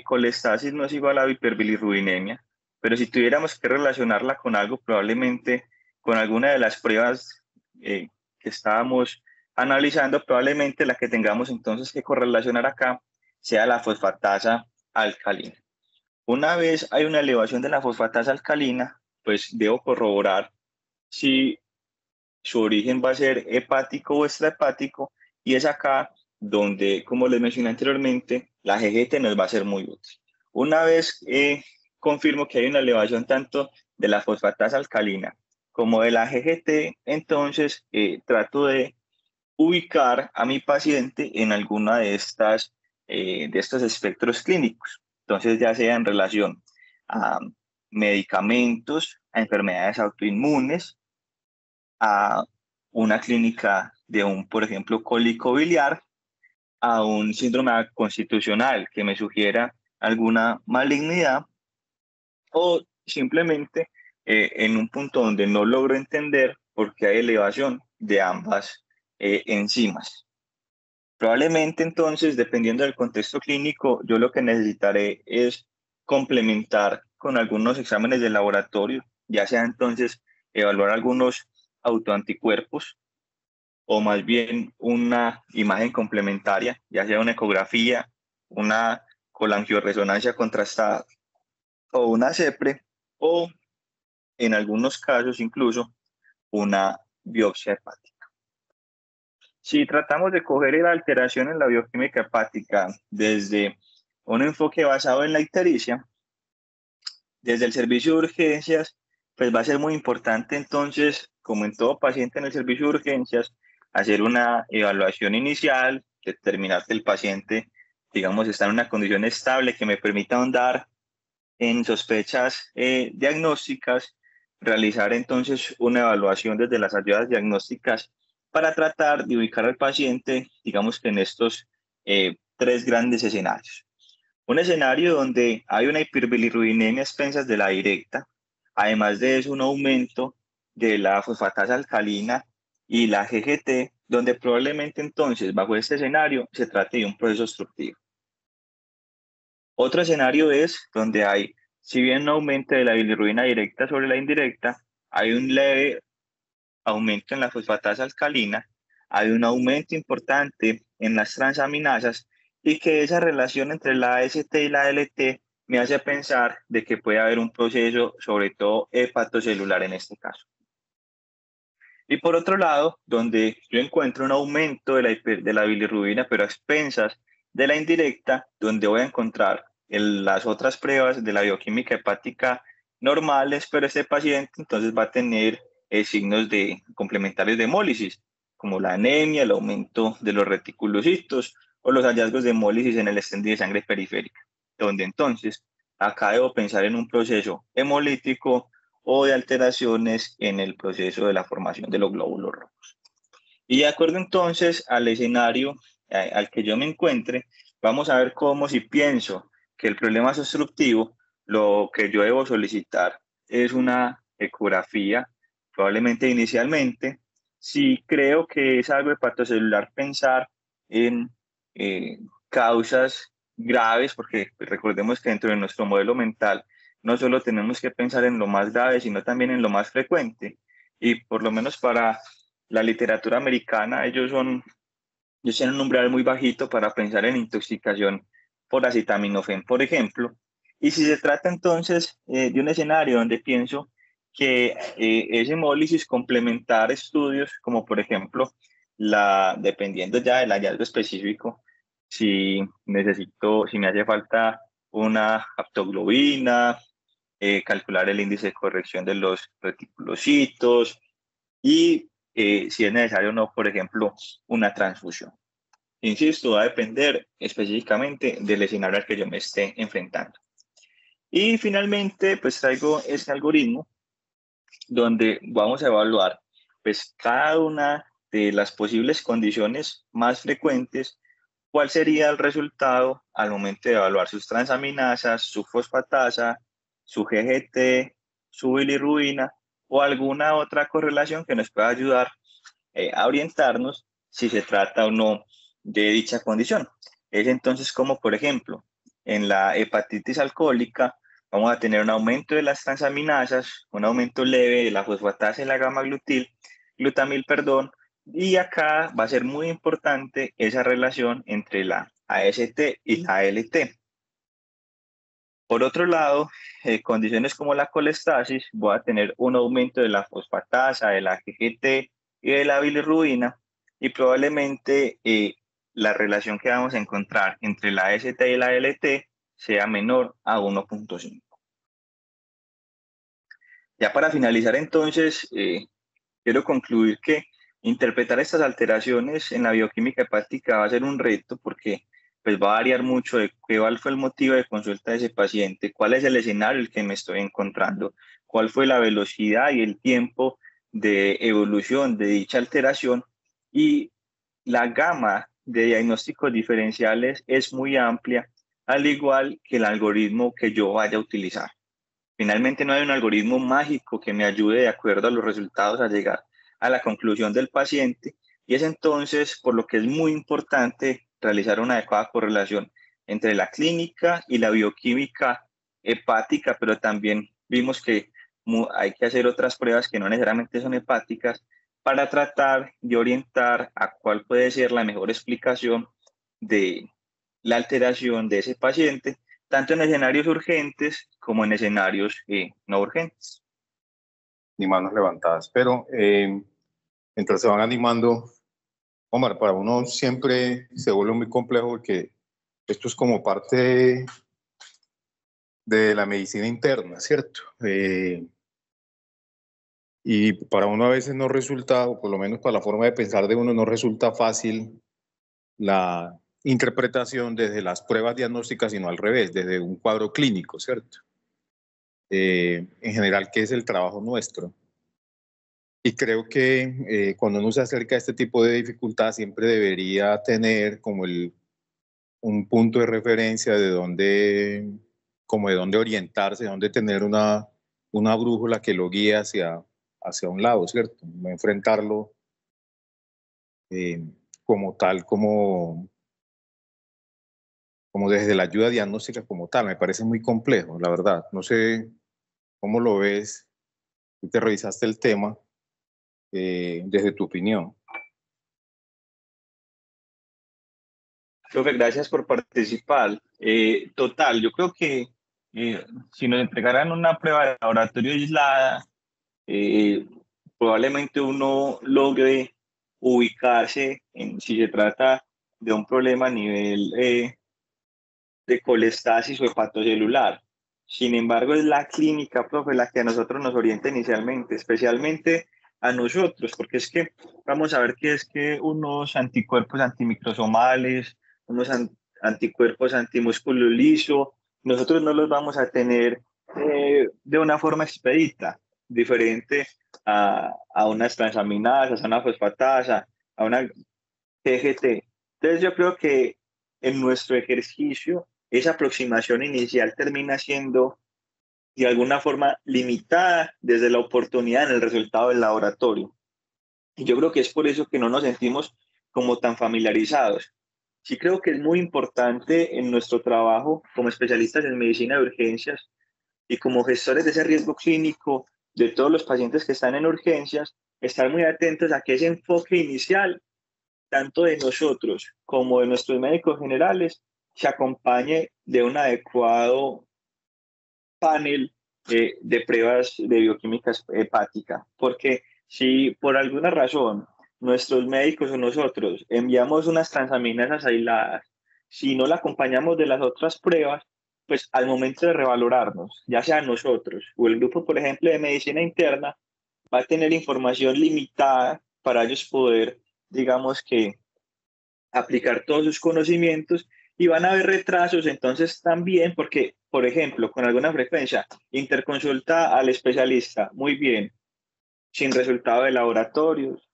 colestasis no es igual a hiperbilirrubinemia, pero si tuviéramos que relacionarla con algo, probablemente con alguna de las pruebas que estábamos analizando, probablemente la que tengamos entonces que correlacionar acá sea la fosfatasa alcalina. Una vez hay una elevación de la fosfatasa alcalina, pues debo corroborar si su origen va a ser hepático o extrahepático, y es acá donde, como les mencioné anteriormente, la GGT nos va a ser muy útil. Una vez confirmo que hay una elevación tanto de la fosfatasa alcalina como de la GGT, entonces trato de ubicar a mi paciente en alguna de estos espectros clínicos. Entonces, ya sea en relación a medicamentos, a enfermedades autoinmunes, a una clínica de un, por ejemplo, cólico biliar, a un síndrome constitucional que me sugiera alguna malignidad, o simplemente en un punto donde no logro entender por qué hay elevación de ambas enzimas. Probablemente entonces, dependiendo del contexto clínico, yo lo que necesitaré es complementar con algunos exámenes de laboratorio, ya sea entonces evaluar algunos autoanticuerpos o más bien una imagen complementaria, ya sea una ecografía, una colangioresonancia contrastada o una CEPRE, o en algunos casos incluso una biopsia hepática. Si tratamos de coger la alteración en la bioquímica hepática desde un enfoque basado en la ictericia, desde el servicio de urgencias, pues va a ser muy importante entonces, como en todo paciente en el servicio de urgencias, hacer una evaluación inicial, determinar que el paciente, digamos, está en una condición estable que me permita ahondar en sospechas diagnósticas, realizar entonces una evaluación desde las ayudas diagnósticas para tratar de ubicar al paciente, digamos que en estos tres grandes escenarios. Un escenario donde hay una hiperbilirrubinemia a expensas de la directa, además de eso un aumento de la fosfatasa alcalina y la GGT, donde probablemente entonces bajo este escenario se trate de un proceso obstructivo. Otro escenario es donde hay, si bien un aumento de la bilirrubina directa sobre la indirecta, hay un leve aumento en la fosfatasa alcalina, hay un aumento importante en las transaminasas y que esa relación entre la AST y la LT me hace pensar de que puede haber un proceso, sobre todo hepatocelular en este caso. Y por otro lado, donde yo encuentro un aumento de la bilirrubina, pero a expensas de la indirecta, donde voy a encontrar las otras pruebas de la bioquímica hepática normales, pero este paciente entonces va a tener signos de complementarios de hemólisis, como la anemia, el aumento de los reticulocitos o los hallazgos de hemólisis en el extendido de sangre periférica, donde entonces acá debo pensar en un proceso hemolítico o de alteraciones en el proceso de la formación de los glóbulos rojos. Y de acuerdo entonces al escenario al que yo me encuentre, vamos a ver cómo, si pienso que el problema es obstructivo, lo que yo debo solicitar es una ecografía, probablemente inicialmente. Si creo que es algo hepatocelular, pensar en causas graves, porque recordemos que dentro de nuestro modelo mental no solo tenemos que pensar en lo más grave, sino también en lo más frecuente. Y por lo menos para la literatura americana, ellos tienen un umbral muy bajito para pensar en intoxicación por acetaminofén, por ejemplo. Y si se trata entonces de un escenario donde pienso que es hemólisis complementar estudios, como por ejemplo, dependiendo ya del hallazgo específico, si me hace falta una aptoglobina, calcular el índice de corrección de los reticulocitos y si es necesario o no, por ejemplo, una transfusión. Insisto, va a depender específicamente del escenario al que yo me esté enfrentando. Y finalmente, pues traigo este algoritmo donde vamos a evaluar pues cada una de las posibles condiciones más frecuentes, cuál sería el resultado al momento de evaluar sus transaminasas, su fosfatasa, su GGT, su bilirrubina o alguna otra correlación que nos pueda ayudar a orientarnos si se trata o no de dicha condición. Es entonces como, por ejemplo, en la hepatitis alcohólica vamos a tener un aumento de las transaminasas, un aumento leve de la fosfatasa y la glutamil, perdón, y acá va a ser muy importante esa relación entre la AST y la ALT. Por otro lado, condiciones como la colestasis, voy a tener un aumento de la fosfatasa, de la GGT y de la bilirrubina, y probablemente la relación que vamos a encontrar entre la ST y la LT sea menor a 1.5. Ya para finalizar entonces, quiero concluir que interpretar estas alteraciones en la bioquímica hepática va a ser un reto porque pues, va a variar mucho de cuál fue el motivo de consulta de ese paciente, cuál es el escenario el que me estoy encontrando, cuál fue la velocidad y el tiempo de evolución de dicha alteración, y la gama de diagnósticos diferenciales es muy amplia, al igual que el algoritmo que yo vaya a utilizar. Finalmente, no hay un algoritmo mágico que me ayude de acuerdo a los resultados a llegar a la conclusión del paciente, y es entonces por lo que es muy importante realizar una adecuada correlación entre la clínica y la bioquímica hepática, pero también vimos que hay que hacer otras pruebas que no necesariamente son hepáticas para tratar de orientar a cuál puede ser la mejor explicación de la alteración de ese paciente, tanto en escenarios urgentes como en escenarios no urgentes. Ni manos levantadas, pero mientras se van animando, Omar, para uno siempre se vuelve muy complejo porque esto es como parte de la medicina interna, ¿cierto? Y para uno a veces no resulta, o por lo menos para la forma de pensar de uno, no resulta fácil la interpretación desde las pruebas diagnósticas, sino al revés, desde un cuadro clínico, ¿cierto? En general, ¿qué es el trabajo nuestro? Y creo que cuando uno se acerca a este tipo de dificultad siempre debería tener como un punto de referencia de dónde, como de dónde orientarse, de dónde tener una brújula que lo guíe hacia un lado, ¿cierto? No enfrentarlo eh, como tal, como desde la ayuda diagnóstica como tal. Me parece muy complejo, la verdad. No sé cómo lo ves, tú te revisaste el tema desde tu opinión. Profe, gracias por participar. Total, yo creo que si nos entregaran una prueba de laboratorio aislada, eh, probablemente uno logre ubicarse en si se trata de un problema a nivel de colestasis o hepatocelular. Sin embargo, es la clínica, profe, la que a nosotros nos orienta inicialmente, especialmente a nosotros, porque es que vamos a ver que es que unos anticuerpos antimicrosomales, unos anticuerpos antimúsculo liso, nosotros no los vamos a tener de una forma expedita, diferente a unas transaminasas, a una fosfatasa, a una TGT. Entonces yo creo que en nuestro ejercicio esa aproximación inicial termina siendo de alguna forma limitada desde la oportunidad en el resultado del laboratorio. Y yo creo que es por eso que no nos sentimos como tan familiarizados. Sí creo que es muy importante en nuestro trabajo como especialistas en medicina de urgencias y como gestores de ese riesgo clínico de todos los pacientes que están en urgencias, estar muy atentos a que ese enfoque inicial tanto de nosotros como de nuestros médicos generales, se acompañe de un adecuado panel de pruebas de bioquímica hepática. Porque si por alguna razón nuestros médicos o nosotros enviamos unas transaminasas aisladas, si no la acompañamos de las otras pruebas, pues al momento de revalorarnos, ya sea nosotros o el grupo, por ejemplo, de medicina interna, va a tener información limitada para ellos poder, digamos que, aplicar todos sus conocimientos, y van a haber retrasos entonces también porque, por ejemplo, con alguna frecuencia, interconsulta al especialista, muy bien, sin resultado de laboratorios,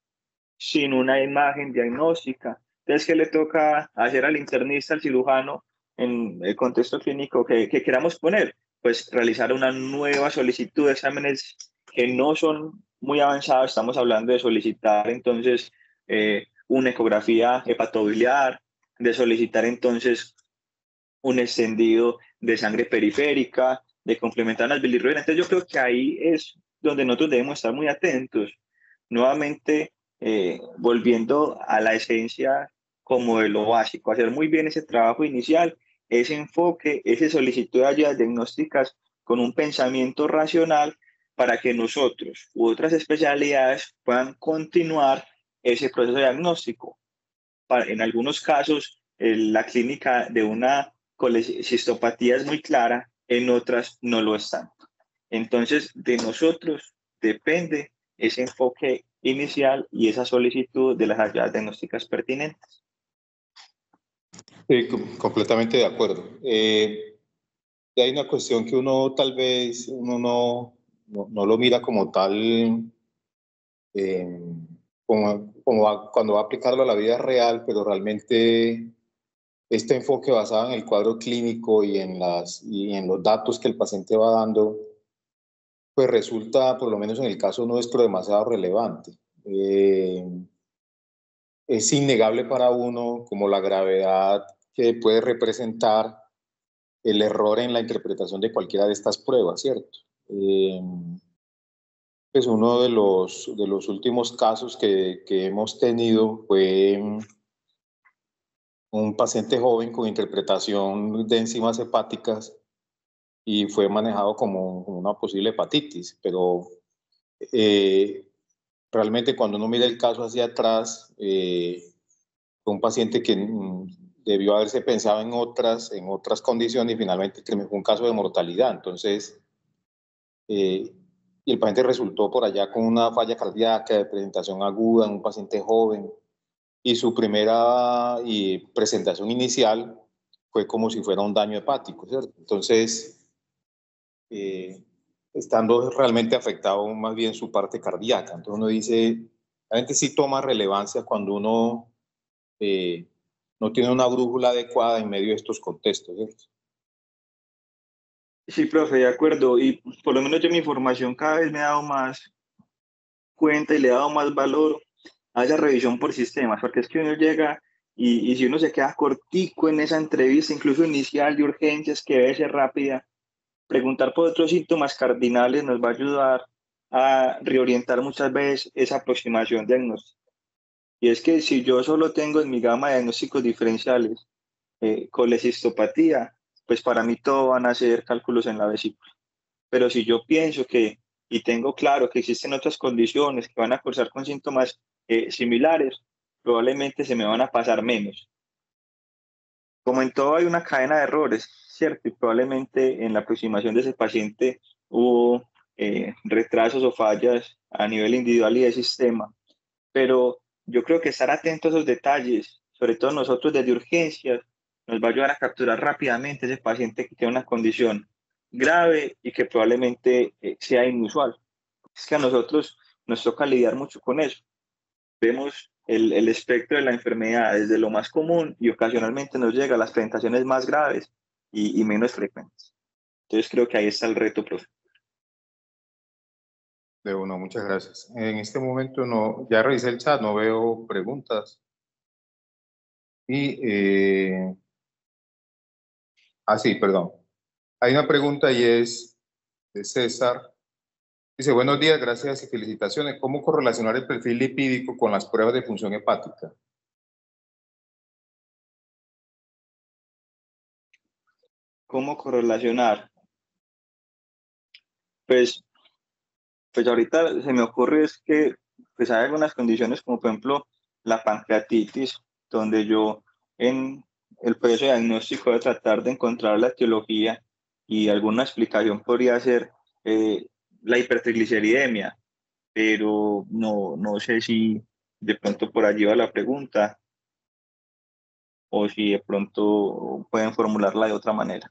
sin una imagen diagnóstica. Entonces, ¿qué le toca hacer al internista, al cirujano, en el contexto clínico que queramos poner? Pues realizar una nueva solicitud de exámenes que no son muy avanzados. Estamos hablando de solicitar entonces una ecografía hepatobiliar, de solicitar entonces un extendido de sangre periférica, de complementar las bilirrubinas. Entonces yo creo que ahí es donde nosotros debemos estar muy atentos. Nuevamente, volviendo a la esencia como de lo básico, hacer muy bien ese trabajo inicial, ese enfoque, esa solicitud de ayudas diagnósticas con un pensamiento racional para que nosotros u otras especialidades puedan continuar ese proceso diagnóstico. en algunos casos la clínica de una colecistopatía es muy clara, en otras no lo es tanto. Entonces, de nosotros depende ese enfoque inicial y esa solicitud de las ayudas diagnósticas pertinentes. Sí, completamente de acuerdo. Hay una cuestión que uno tal vez no lo mira como tal, cuando va a aplicarlo a la vida real, pero realmente este enfoque basado en el cuadro clínico y en los datos que el paciente va dando, pues resulta, por lo menos en el caso nuestro, demasiado relevante. Es innegable para uno como la gravedad que puede representar el error en la interpretación de cualquiera de estas pruebas, ¿cierto? Pues uno de los últimos casos que hemos tenido fue un paciente joven con interpretación de enzimas hepáticas y fue manejado como una posible hepatitis, pero realmente cuando uno mira el caso hacia atrás, fue un paciente que debió haberse pensado en otras condiciones y finalmente fue un caso de mortalidad. Entonces, y el paciente resultó por allá con una falla cardíaca de presentación aguda en un paciente joven y su primera presentación inicial fue como si fuera un daño hepático, ¿cierto? Entonces, estando realmente afectado más bien su parte cardíaca. Entonces uno dice, realmente sí toma relevancia cuando uno no tiene una brújula adecuada en medio de estos contextos, ¿cierto? Sí, profe, de acuerdo. Y por lo menos yo mi formación cada vez me he dado más cuenta y le he dado más valor a esa revisión por sistemas, porque es que uno llega y si uno se queda cortico en esa entrevista, incluso inicial de urgencias, que debe ser rápida, preguntar por otros síntomas cardinales nos va a ayudar a reorientar muchas veces esa aproximación diagnóstica. Y es que si yo solo tengo en mi gama de diagnósticos diferenciales colecistopatía, pues para mí todo van a ser cálculos en la vesícula. Pero si yo pienso que, y tengo claro que existen otras condiciones que van a cursar con síntomas similares, probablemente se me van a pasar menos. Como en todo hay una cadena de errores, ¿cierto? Y probablemente en la aproximación de ese paciente hubo retrasos o fallas a nivel individual y de sistema. Pero yo creo que estar atento a esos detalles, sobre todo nosotros desde urgencias, nos va a ayudar a capturar rápidamente ese paciente que tiene una condición grave y que probablemente sea inusual. Es que a nosotros nos toca lidiar mucho con eso. Vemos el espectro de la enfermedad desde lo más común y ocasionalmente nos llega a las presentaciones más graves y menos frecuentes. Entonces creo que ahí está el reto, profe. De uno, muchas gracias. En este momento no, ya revisé el chat, no veo preguntas. Y, sí, perdón. Hay una pregunta y es de César. Dice, buenos días, gracias y felicitaciones. ¿Cómo correlacionar el perfil lipídico con las pruebas de función hepática? ¿Cómo correlacionar? Pues Pues ahorita se me ocurre es que pues hay algunas condiciones como por ejemplo la pancreatitis, donde yo en el proceso diagnóstico de tratar de encontrar la etiología y alguna explicación podría ser la hipertrigliceridemia, pero no sé si de pronto por allí va la pregunta o si de pronto pueden formularla de otra manera.